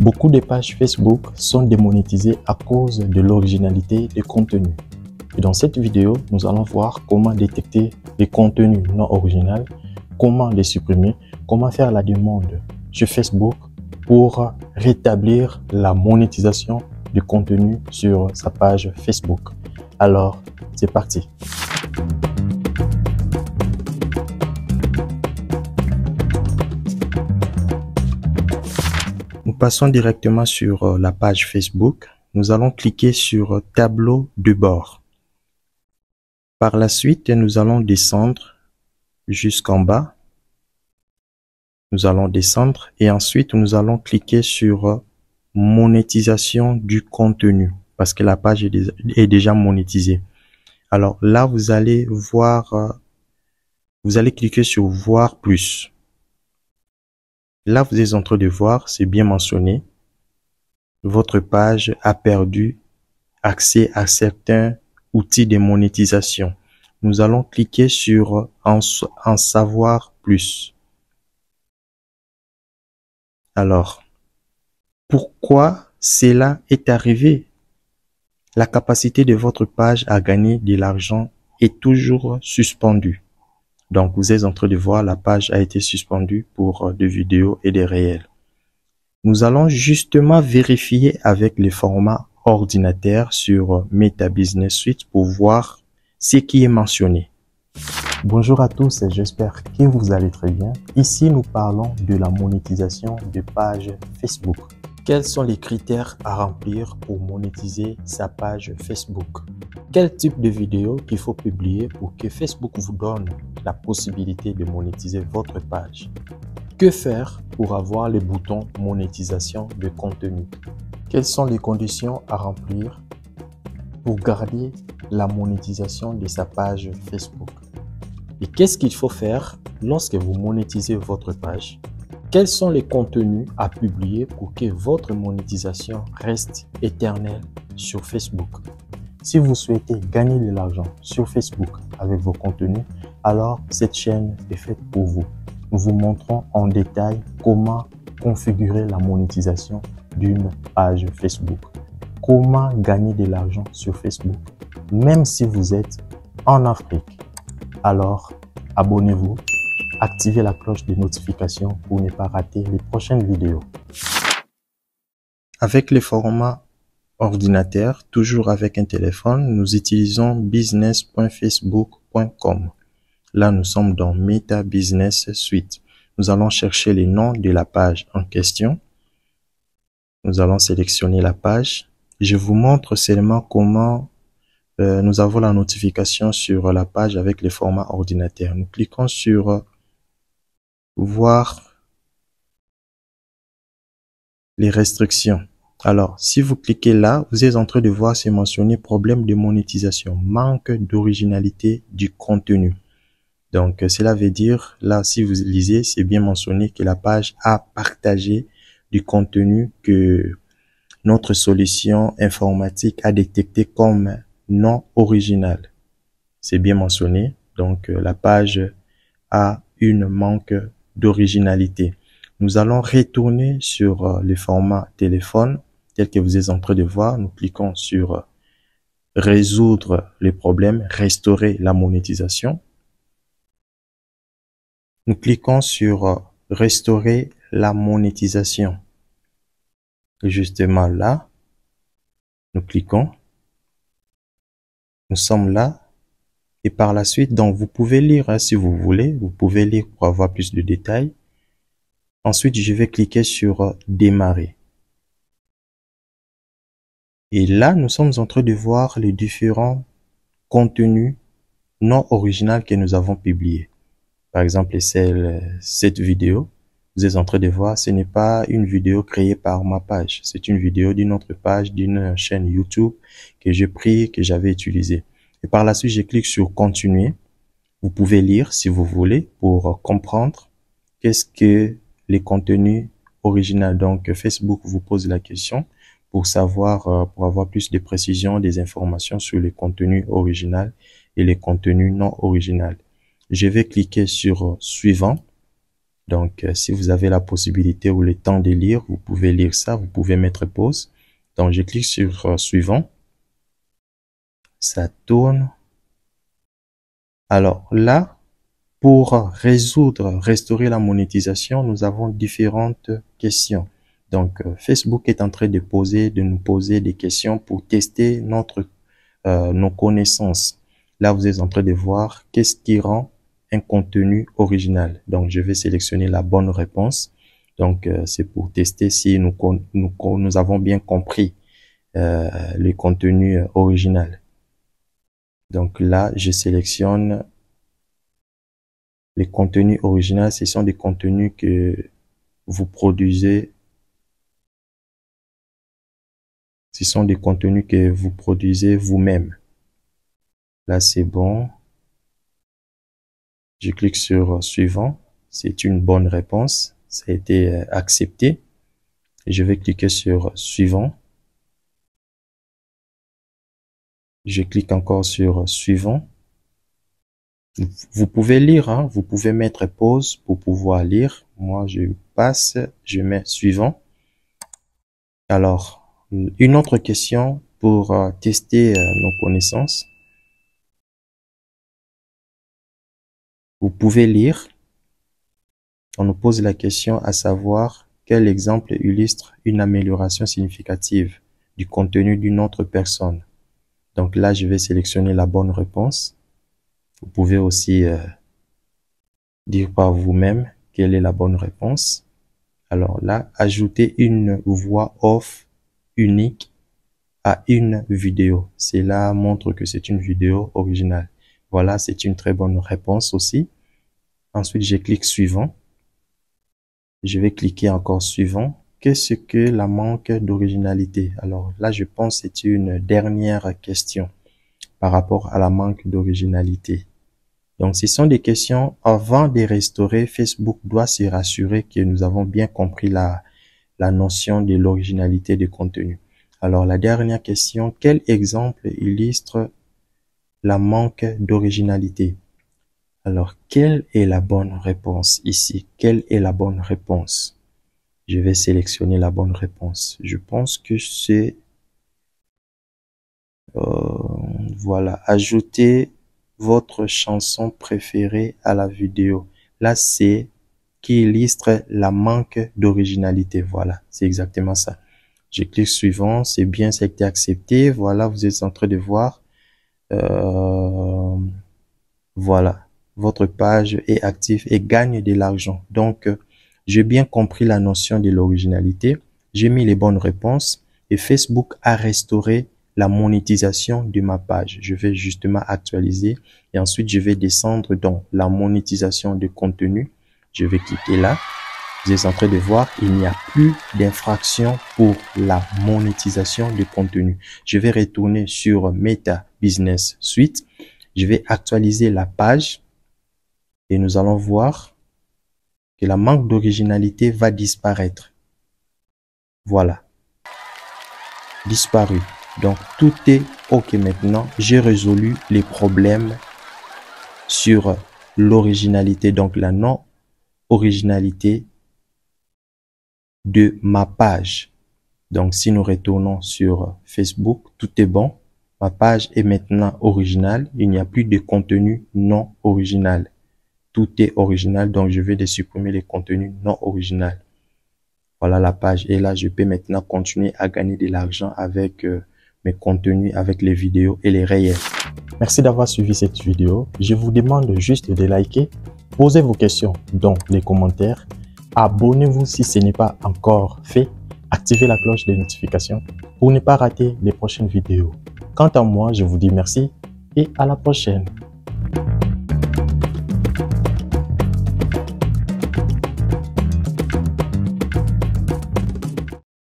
Beaucoup de pages Facebook sont démonétisées à cause de l'originalité des contenus. Et dans cette vidéo, nous allons voir comment détecter les contenus non originaux, comment les supprimer, comment faire la demande sur Facebook pour rétablir la monétisation du contenu sur sa page Facebook. Alors, c'est parti. Nous passons directement sur la page Facebook. Nous allons cliquer sur tableau de bord. Par la suite, nous allons descendre jusqu'en bas. Nous allons descendre et ensuite nous allons cliquer sur monétisation du contenu parce que la page est déjà monétisée. Alors là, vous allez voir, vous allez cliquer sur voir plus. Là, vous êtes en train de voir, c'est bien mentionné. Votre page a perdu accès à certains outils de monétisation. Nous allons cliquer sur en savoir plus. Alors, pourquoi cela est arrivé? La capacité de votre page à gagner de l'argent est toujours suspendue. Donc, vous êtes en train de voir, la page a été suspendue pour des vidéos et des réels. Nous allons justement vérifier avec le format ordinateur sur Meta Business Suite pour voir ce qui est mentionné. Bonjour à tous et j'espère que vous allez très bien. Ici, nous parlons de la monétisation de pages Facebook. Quels sont les critères à remplir pour monétiser sa page Facebook? Quel type de vidéo qu'il faut publier pour que Facebook vous donne la possibilité de monétiser votre page? Que faire pour avoir le bouton monétisation de contenu? Quelles sont les conditions à remplir pour garder la monétisation de sa page Facebook? Et qu'est-ce qu'il faut faire lorsque vous monétisez votre page? Quels sont les contenus à publier pour que votre monétisation reste éternelle sur Facebook? Si vous souhaitez gagner de l'argent sur Facebook avec vos contenus, alors cette chaîne est faite pour vous. Nous vous montrons en détail comment configurer la monétisation d'une page Facebook. Comment gagner de l'argent sur Facebook, même si vous êtes en Afrique. Alors, abonnez-vous. Activez la cloche de notification pour ne pas rater les prochaines vidéos. Avec le format ordinateur, toujours avec un téléphone, nous utilisons business.facebook.com. Là, nous sommes dans Meta Business Suite. Nous allons chercher les noms de la page en question. Nous allons sélectionner la page. Je vous montre seulement comment nous avons la notification sur la page avec le format ordinateur. Nous cliquons sur voir les restrictions. Alors, si vous cliquez là, vous êtes en train de voir, c'est mentionné problème de monétisation, manque d'originalité du contenu. Donc, cela veut dire, là, si vous lisez, c'est bien mentionné que la page a partagé du contenu que notre solution informatique a détecté comme non original. C'est bien mentionné. Donc, la page a une manque d'originalité. Nous allons retourner sur le format téléphone tel que vous êtes en train de voir. Nous cliquons sur résoudre les problèmes, restaurer la monétisation. Nous cliquons sur restaurer la monétisation. Justement là, nous cliquons. Nous sommes là. Et par la suite, donc vous pouvez lire si vous voulez, vous pouvez lire pour avoir plus de détails. Ensuite, je vais cliquer sur démarrer. Et là, nous sommes en train de voir les différents contenus non originaux que nous avons publiés. Par exemple, cette vidéo, vous êtes en train de voir, ce n'est pas une vidéo créée par ma page. C'est une vidéo d'une autre page, d'une chaîne YouTube que j'ai pris, que j'avais utilisée. Et par la suite, je clique sur continuer. Vous pouvez lire si vous voulez pour comprendre qu'est-ce que les contenus originaux. Donc, Facebook vous pose la question pour savoir, pour avoir plus de précision, des informations sur les contenus originaux et les contenus non originaux. Je vais cliquer sur suivant. Donc, si vous avez la possibilité ou le temps de lire, vous pouvez lire ça, vous pouvez mettre pause. Donc, je clique sur suivant. Ça tourne. Alors là, pour restaurer la monétisation, nous avons différentes questions. Donc, Facebook est en train de nous poser des questions pour tester nos connaissances. Là, vous êtes en train de voir qu'est-ce qui rend un contenu original. Donc, je vais sélectionner la bonne réponse. Donc, c'est pour tester si nous avons bien compris le contenu original. Donc là, je sélectionne les contenus originaux. Ce sont des contenus que vous produisez. Ce sont des contenus que vous produisez vous-même. Là, c'est bon. Je clique sur suivant. C'est une bonne réponse. Ça a été accepté. Et je vais cliquer sur suivant. Je clique encore sur suivant. Vous pouvez lire, hein, vous pouvez mettre pause pour pouvoir lire. Moi, je passe, je mets suivant. Alors, une autre question pour tester nos connaissances. Vous pouvez lire. On nous pose la question à savoir quel exemple illustre une amélioration significative du contenu d'une autre personne. Donc là, je vais sélectionner la bonne réponse. Vous pouvez aussi dire par vous-même quelle est la bonne réponse. Alors là, ajouter une voix off unique à une vidéo. Cela montre que c'est une vidéo originale. Voilà, c'est une très bonne réponse aussi. Ensuite, je clique suivant. Je vais cliquer encore suivant. Qu'est-ce que la manque d'originalité? Alors là, je pense que c'est une dernière question par rapport à la manque d'originalité. Donc, ce sont des questions avant de restaurer. Facebook doit se rassurer que nous avons bien compris la notion de l'originalité du contenu. Alors, la dernière question, quel exemple illustre la manque d'originalité? Alors, quelle est la bonne réponse ici? Quelle est la bonne réponse? Je vais sélectionner la bonne réponse. Je pense que c'est... voilà, ajouter votre chanson préférée à la vidéo. Là, c'est qui illustre la manque d'originalité. Voilà, c'est exactement ça. Je clique suivant, c'est bien, ça a été accepté. Voilà, vous êtes en train de voir. Voilà, votre page est active et gagne de l'argent. Donc, j'ai bien compris la notion de l'originalité. J'ai mis les bonnes réponses et Facebook a restauré la monétisation de ma page. Je vais justement actualiser et ensuite je vais descendre dans la monétisation de contenu. Je vais cliquer là. Vous êtes en train de voir, il n'y a plus d'infraction pour la monétisation de contenu. Je vais retourner sur Meta Business Suite. Je vais actualiser la page et nous allons voir que la manque d'originalité va disparaître. Voilà. Disparu. Donc, tout est OK maintenant. J'ai résolu les problèmes sur l'originalité, donc la non-originalité de ma page. Donc, si nous retournons sur Facebook, tout est bon. Ma page est maintenant originale. Il n'y a plus de contenu non original. Tout est original, donc je vais supprimer les contenus non originaux. Voilà, la page est là. Je peux maintenant continuer à gagner de l'argent avec mes contenus, avec les vidéos et les réels. Merci d'avoir suivi cette vidéo. Je vous demande juste de liker, posez vos questions dans les commentaires. Abonnez-vous si ce n'est pas encore fait. Activez la cloche des notifications pour ne pas rater les prochaines vidéos. Quant à moi, je vous dis merci et à la prochaine.